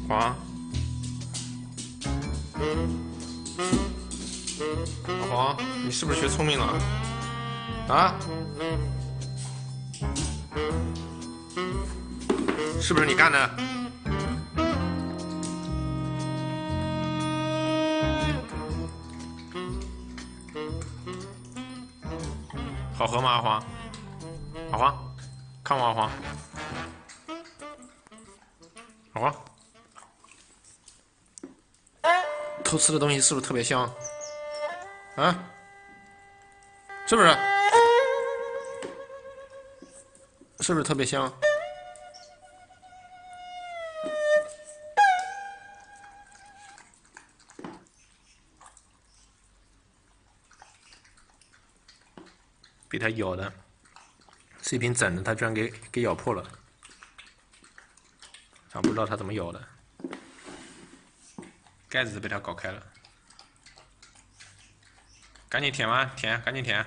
黄，老黄，你是不是学聪明了？啊？是不是你干的？好喝吗，阿黄？阿黄，看我阿黄，阿黄，偷吃的东西是不是特别香？啊？是不是？是不是特别香？被他咬的，是一瓶整的，他居然给咬破了。想不知道他怎么咬的，盖子被他搞开了。赶紧舔完，舔，赶紧舔。